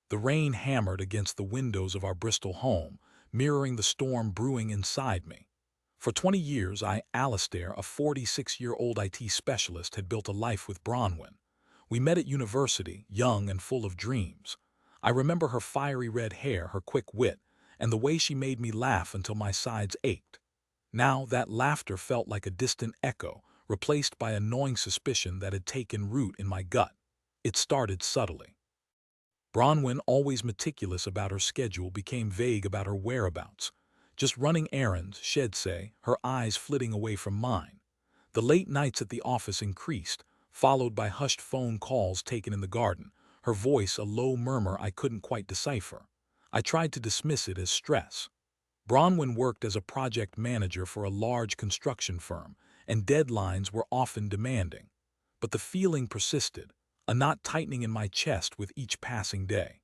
The rain hammered against the windows of our Bristol home, mirroring the storm brewing inside me. For 20 years, Alastair, a 46-year-old IT specialist, had built a life with Bronwyn. We met at university, young and full of dreams. I remember her fiery red hair, her quick wit, and the way she made me laugh until my sides ached. Now that laughter felt like a distant echo, replaced by a gnawing suspicion that had taken root in my gut. It started subtly. Bronwyn, always meticulous about her schedule, became vague about her whereabouts. Just running errands, she'd say, her eyes flitting away from mine. The late nights at the office increased, followed by hushed phone calls taken in the garden, her voice a low murmur I couldn't quite decipher. I tried to dismiss it as stress. Bronwyn worked as a project manager for a large construction firm, and deadlines were often demanding. But the feeling persisted, a knot tightening in my chest with each passing day.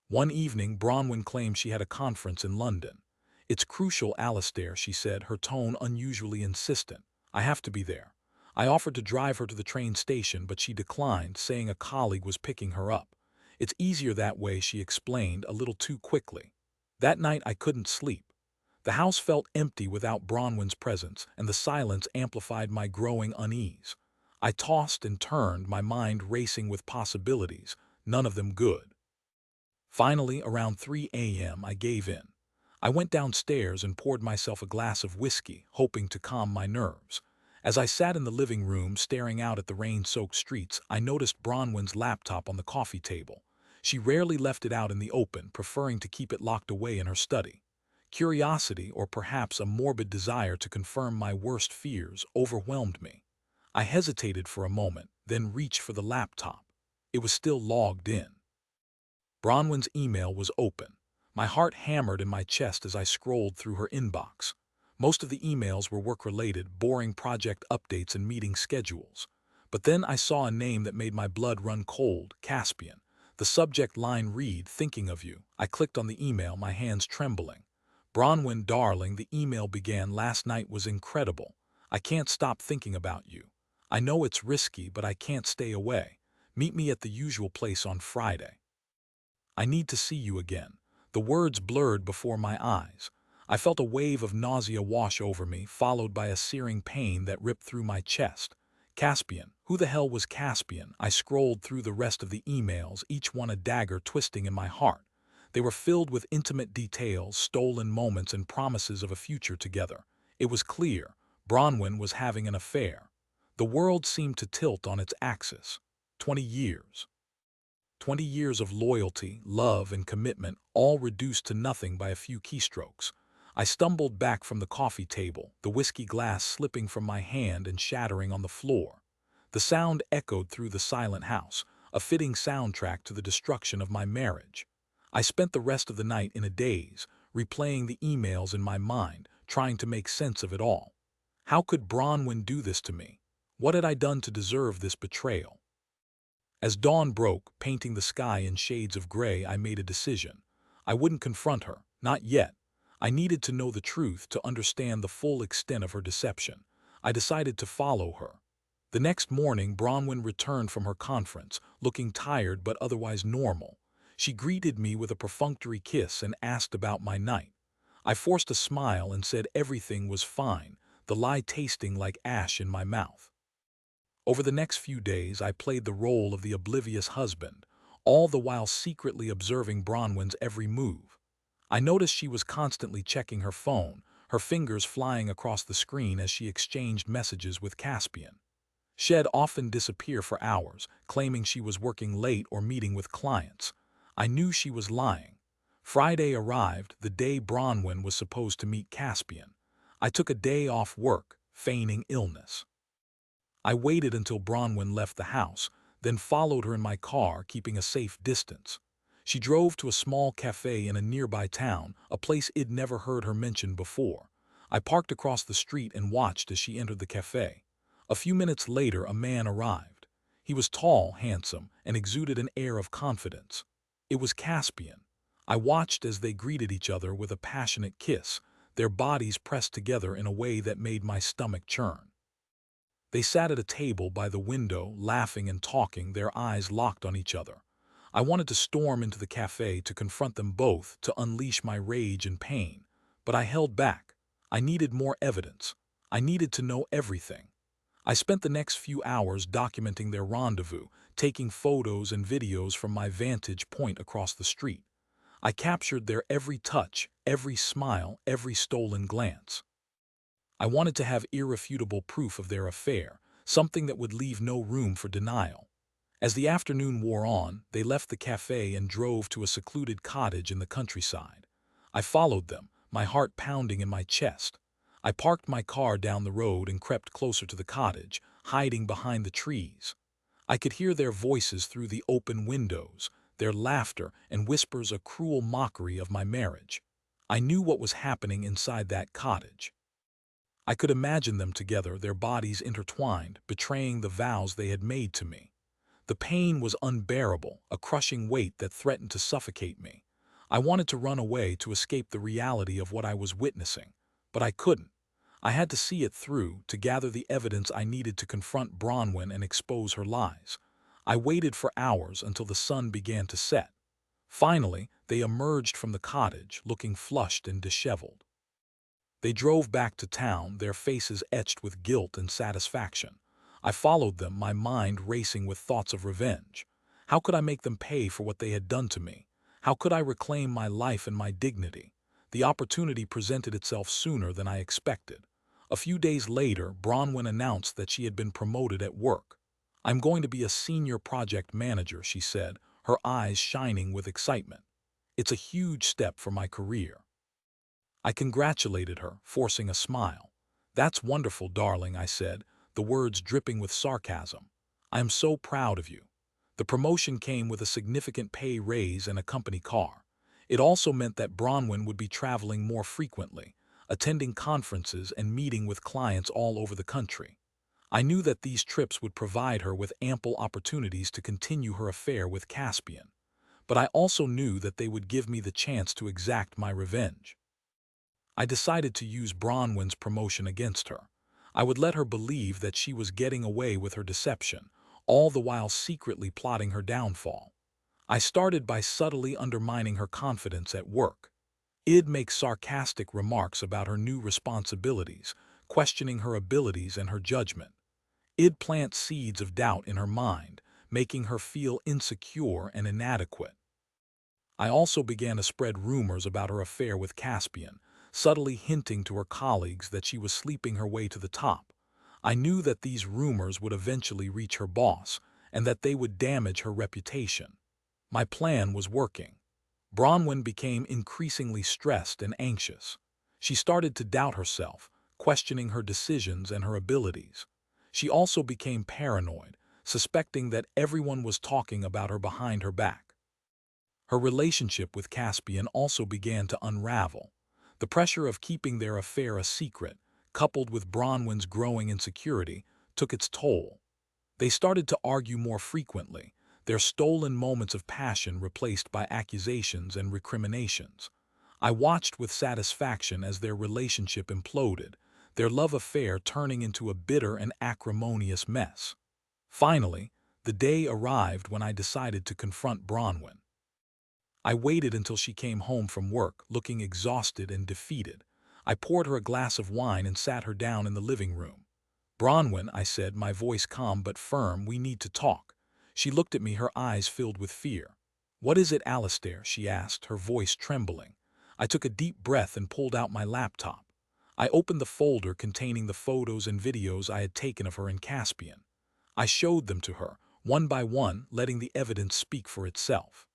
One evening, Bronwyn claimed she had a conference in London. "It's crucial, Alastair," she said, her tone unusually insistent. "I have to be there." I offered to drive her to the train station, but she declined, saying a colleague was picking her up. "It's easier that way," she explained, a little too quickly. That night I couldn't sleep. The house felt empty without Bronwyn's presence, and the silence amplified my growing unease. I tossed and turned, my mind racing with possibilities, none of them good. Finally, around 3 a.m., I gave in. I went downstairs and poured myself a glass of whiskey, hoping to calm my nerves. As I sat in the living room staring out at the rain-soaked streets, I noticed Bronwyn's laptop on the coffee table. She rarely left it out in the open, preferring to keep it locked away in her study. Curiosity, or perhaps a morbid desire to confirm my worst fears, overwhelmed me. I hesitated for a moment, then reached for the laptop. It was still logged in. Bronwyn's email was open. My heart hammered in my chest as I scrolled through her inbox. Most of the emails were work-related, boring project updates and meeting schedules. But then I saw a name that made my blood run cold: Caspian. The subject line read, "Thinking of you." I clicked on the email, my hands trembling. "Bronwyn, darling," the email began, "last night was incredible. I can't stop thinking about you. I know it's risky, but I can't stay away. Meet me at the usual place on Friday. I need to see you again." The words blurred before my eyes. I felt a wave of nausea wash over me, followed by a searing pain that ripped through my chest. Caspian. Who the hell was Caspian? I scrolled through the rest of the emails, each one a dagger twisting in my heart. They were filled with intimate details, stolen moments, and promises of a future together. It was clear Bronwyn was having an affair. The world seemed to tilt on its axis. 20 years. 20 years of loyalty, love, and commitment, all reduced to nothing by a few keystrokes. I stumbled back from the coffee table, the whiskey glass slipping from my hand and shattering on the floor. The sound echoed through the silent house, a fitting soundtrack to the destruction of my marriage. I spent the rest of the night in a daze, replaying the emails in my mind, trying to make sense of it all. How could Bronwyn do this to me? What had I done to deserve this betrayal? As dawn broke, painting the sky in shades of gray, I made a decision. I wouldn't confront her, not yet. I needed to know the truth to understand the full extent of her deception. I decided to follow her. The next morning, Bronwyn returned from her conference, looking tired but otherwise normal. She greeted me with a perfunctory kiss and asked about my night. I forced a smile and said everything was fine, the lie tasting like ash in my mouth. Over the next few days, I played the role of the oblivious husband, all the while secretly observing Bronwyn's every move. I noticed she was constantly checking her phone, her fingers flying across the screen as she exchanged messages with Caspian. She'd often disappear for hours, claiming she was working late or meeting with clients. I knew she was lying. Friday arrived, the day Bronwyn was supposed to meet Caspian. I took a day off work, feigning illness. I waited until Bronwyn left the house, then followed her in my car, keeping a safe distance. She drove to a small cafe in a nearby town, a place I'd never heard her mention before. I parked across the street and watched as she entered the cafe. A few minutes later, a man arrived. He was tall, handsome, and exuded an air of confidence. It was Caspian. I watched as they greeted each other with a passionate kiss, their bodies pressed together in a way that made my stomach churn. They sat at a table by the window, laughing and talking, their eyes locked on each other. I wanted to storm into the cafe to confront them both, to unleash my rage and pain. But I held back. I needed more evidence. I needed to know everything. I spent the next few hours documenting their rendezvous, taking photos and videos from my vantage point across the street. I captured their every touch, every smile, every stolen glance. I wanted to have irrefutable proof of their affair, something that would leave no room for denial. As the afternoon wore on, they left the cafe and drove to a secluded cottage in the countryside. I followed them, my heart pounding in my chest. I parked my car down the road and crept closer to the cottage, hiding behind the trees. I could hear their voices through the open windows, their laughter and whispers a cruel mockery of my marriage. I knew what was happening inside that cottage. I could imagine them together, their bodies intertwined, betraying the vows they had made to me. The pain was unbearable, a crushing weight that threatened to suffocate me. I wanted to run away to escape the reality of what I was witnessing, but I couldn't. I had to see it through, to gather the evidence I needed to confront Bronwyn and expose her lies. I waited for hours until the sun began to set. Finally, they emerged from the cottage, looking flushed and disheveled. They drove back to town, their faces etched with guilt and satisfaction. I followed them, my mind racing with thoughts of revenge. How could I make them pay for what they had done to me? How could I reclaim my life and my dignity? The opportunity presented itself sooner than I expected. A few days later, Bronwyn announced that she had been promoted at work. "I'm going to be a senior project manager," she said, her eyes shining with excitement. "It's a huge step for my career." I congratulated her, forcing a smile. "That's wonderful, darling," I said, the words dripping with sarcasm. "I am so proud of you." The promotion came with a significant pay raise and a company car. It also meant that Bronwyn would be traveling more frequently, attending conferences and meeting with clients all over the country. I knew that these trips would provide her with ample opportunities to continue her affair with Caspian. But I also knew that they would give me the chance to exact my revenge. I decided to use Bronwyn's promotion against her. I would let her believe that she was getting away with her deception, all the while secretly plotting her downfall. I started by subtly undermining her confidence at work. I'd make sarcastic remarks about her new responsibilities, questioning her abilities and her judgment. I'd plant seeds of doubt in her mind, making her feel insecure and inadequate. I also began to spread rumors about her affair with Caspian, subtly hinting to her colleagues that she was sleeping her way to the top. I knew that these rumors would eventually reach her boss, and that they would damage her reputation. My plan was working. Bronwyn became increasingly stressed and anxious. She started to doubt herself, questioning her decisions and her abilities. She also became paranoid, suspecting that everyone was talking about her behind her back. Her relationship with Caspian also began to unravel. The pressure of keeping their affair a secret, coupled with Bronwyn's growing insecurity, took its toll. They started to argue more frequently, their stolen moments of passion replaced by accusations and recriminations. I watched with satisfaction as their relationship imploded, their love affair turning into a bitter and acrimonious mess. Finally, the day arrived when I decided to confront Bronwyn. I waited until she came home from work, looking exhausted and defeated. I poured her a glass of wine and sat her down in the living room. "Bronwyn," I said, my voice calm but firm, "we need to talk." She looked at me, her eyes filled with fear. "What is it, Alistair?" she asked, her voice trembling. I took a deep breath and pulled out my laptop. I opened the folder containing the photos and videos I had taken of her in Caspian. I showed them to her, one by one, letting the evidence speak for itself.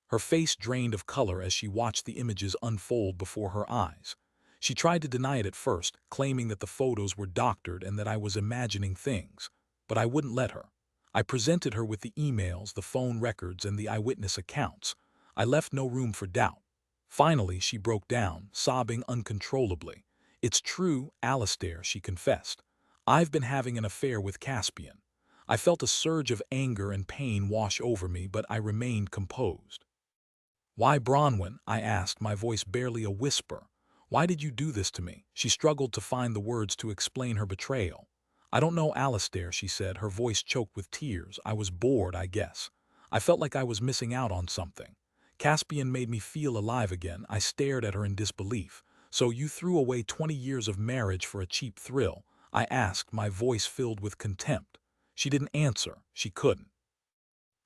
Her face drained of color as she watched the images unfold before her eyes. She tried to deny it at first, claiming that the photos were doctored and that I was imagining things. But I wouldn't let her. I presented her with the emails, the phone records, and the eyewitness accounts. I left no room for doubt. Finally, she broke down, sobbing uncontrollably. "It's true, Alistair," she confessed. "I've been having an affair with Caspian." I felt a surge of anger and pain wash over me, but I remained composed. "Why, Bronwyn?" I asked, my voice barely a whisper. "Why did you do this to me?" She struggled to find the words to explain her betrayal. "I don't know, Alistair," she said, her voice choked with tears. "I was bored, I guess. I felt like I was missing out on something. Caspian made me feel alive again. I stared at her in disbelief. "So you threw away 20 years of marriage for a cheap thrill?" I asked, my voice filled with contempt. She didn't answer. She couldn't.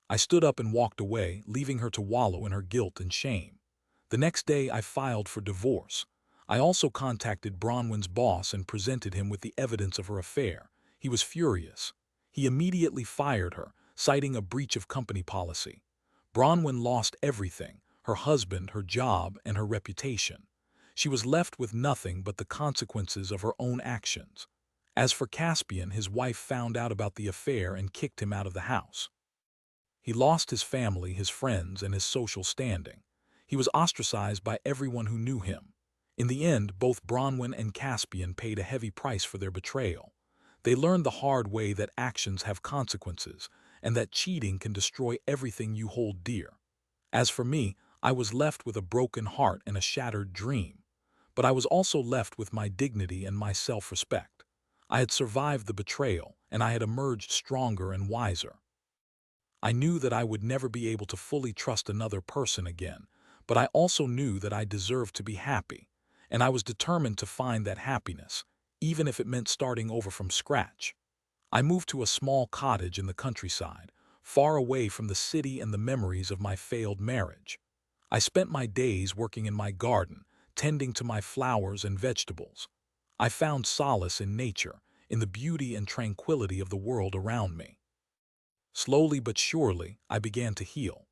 I stood up and walked away, leaving her to wallow in her guilt and shame. The next day I filed for divorce. I also contacted Bronwyn's boss and presented him with the evidence of her affair. He was furious. He immediately fired her, citing a breach of company policy. Bronwyn lost everything: her husband, her job, and her reputation. She was left with nothing but the consequences of her own actions. As for Caspian, his wife found out about the affair and kicked him out of the house. He lost his family, his friends, and his social standing. He was ostracized by everyone who knew him. In the end, both Bronwyn and Caspian paid a heavy price for their betrayal. They learned the hard way that actions have consequences, and that cheating can destroy everything you hold dear. As for me, I was left with a broken heart and a shattered dream. But I was also left with my dignity and my self-respect. I had survived the betrayal, and I had emerged stronger and wiser. I knew that I would never be able to fully trust another person again, but I also knew that I deserved to be happy, and I was determined to find that happiness, even if it meant starting over from scratch. I moved to a small cottage in the countryside, far away from the city and the memories of my failed marriage. I spent my days working in my garden, tending to my flowers and vegetables. I found solace in nature, in the beauty and tranquility of the world around me. Slowly but surely, I began to heal.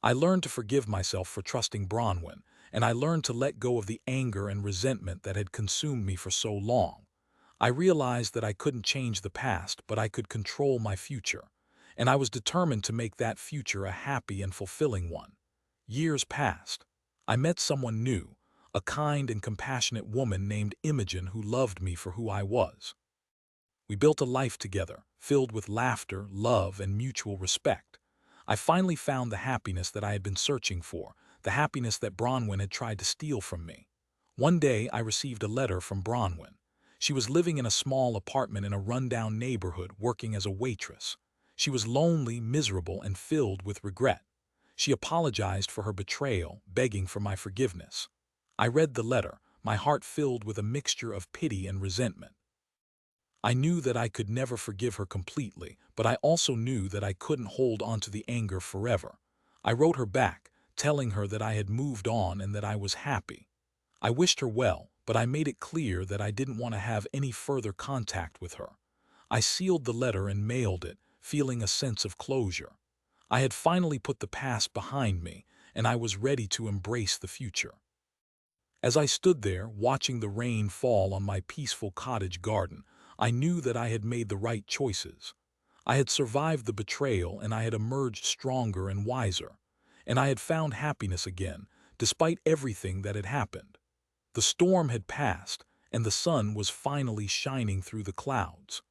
I learned to forgive myself for trusting Bronwyn, and I learned to let go of the anger and resentment that had consumed me for so long. I realized that I couldn't change the past, but I could control my future, and I was determined to make that future a happy and fulfilling one. Years passed. I met someone new, a kind and compassionate woman named Imogen who loved me for who I was. We built a life together, filled with laughter, love, and mutual respect. I finally found the happiness that I had been searching for, the happiness that Bronwyn had tried to steal from me. One day, I received a letter from Bronwyn. She was living in a small apartment in a rundown neighborhood, working as a waitress. She was lonely, miserable, and filled with regret. She apologized for her betrayal, begging for my forgiveness. I read the letter, my heart filled with a mixture of pity and resentment. I knew that I could never forgive her completely, but I also knew that I couldn't hold on to the anger forever. I wrote her back, telling her that I had moved on and that I was happy. I wished her well, but I made it clear that I didn't want to have any further contact with her. I sealed the letter and mailed it, feeling a sense of closure. I had finally put the past behind me, and I was ready to embrace the future. As I stood there, watching the rain fall on my peaceful cottage garden, I knew that I had made the right choices. I had survived the betrayal, and I had emerged stronger and wiser. And I had found happiness again, despite everything that had happened. The storm had passed, and the sun was finally shining through the clouds.